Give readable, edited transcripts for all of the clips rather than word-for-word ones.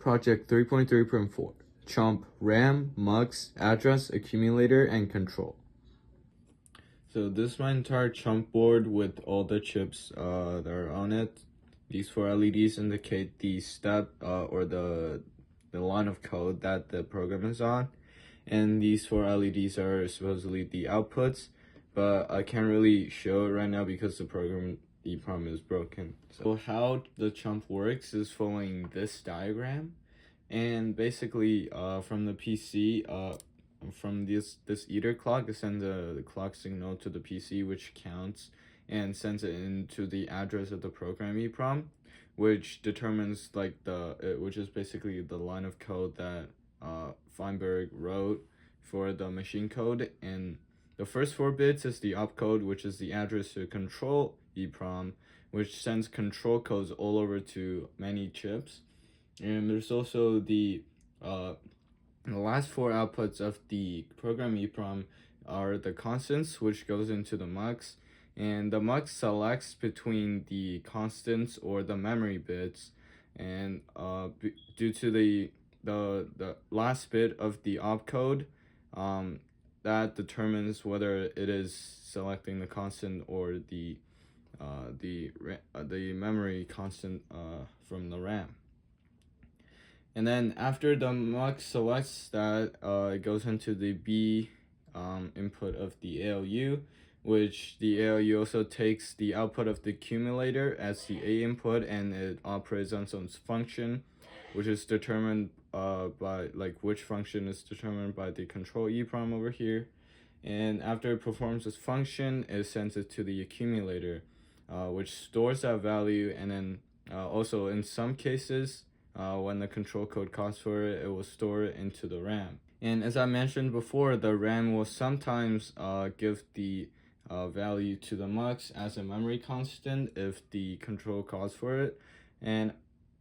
Project 3.3.4, CHUMP, RAM, MUX, address, accumulator, and control. So this is my entire CHUMP board with all the chips that are on it. These 4 LEDs indicate the step or the line of code that the program is on. And these 4 LEDs are supposedly the outputs, but I can't really show it right now because the program EEPROM is broken. So how the CHUMP works is following this diagram, and basically from the PC, from this ether clock, it sends the clock signal to the PC, which counts and sends it into the address of the program EEPROM, which determines which is basically the line of code that Feinberg wrote for the machine code. And the first 4 bits is the opcode, which is the address to control EEPROM, which sends control codes all over to many chips. And there's also the last 4 outputs of the program EEPROM are the constants, which goes into the MUX, and the MUX selects between the constants or the memory bits, and due to the last bit of the opcode, that determines whether it is selecting the constant or the memory constant from the RAM. And then after the MUX selects that, it goes into the B input of the ALU, which the ALU also takes the output of the accumulator as the A input, and it operates on some function, which is determined by which function is determined by the control EEPROM over here. And after it performs this function, it sends it to the accumulator, which stores that value, and then also in some cases, when the control code calls for it, it will store it into the RAM. And as I mentioned before, the RAM will sometimes give the value to the MUX as a memory constant if the control calls for it. And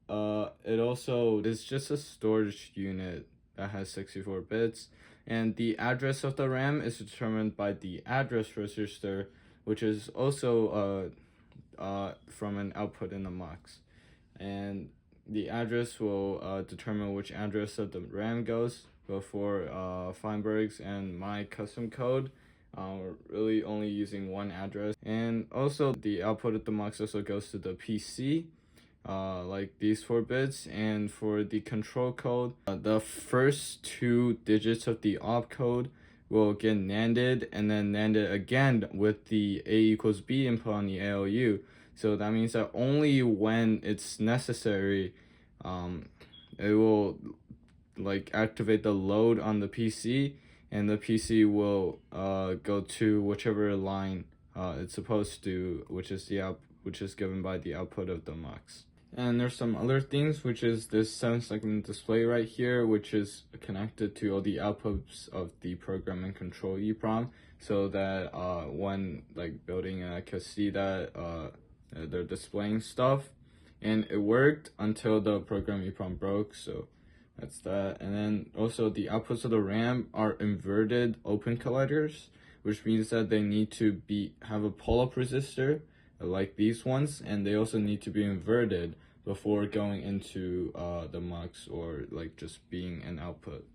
it also is just a storage unit that has 64 bits. And the address of the RAM is determined by the address register, which is also from an output in the MUX. And the address will determine which address of the RAM goes. But for Feinberg's and my custom code, we're really only using 1 address. And also the output of the MUX also goes to the PC, like these 4 bits. And for the control code, the first 2 digits of the opcode will get NANDed, and then NANDed again with the A equals B input on the ALU. So that means that only when it's necessary, it will activate the load on the PC, and the PC will go to whichever line it's supposed to, which is given by the output of the MUX. And there's some other things, which is this 7-segment display right here, which is connected to all the outputs of the program and control EEPROM, so that when building, I can see that they're displaying stuff. And it worked until the program EEPROM broke, so that's that. And then also the outputs of the RAM are inverted open collectors, which means that they need to have a pull-up resistor like these ones, and they also need to be inverted before going into the MUX or just being an output.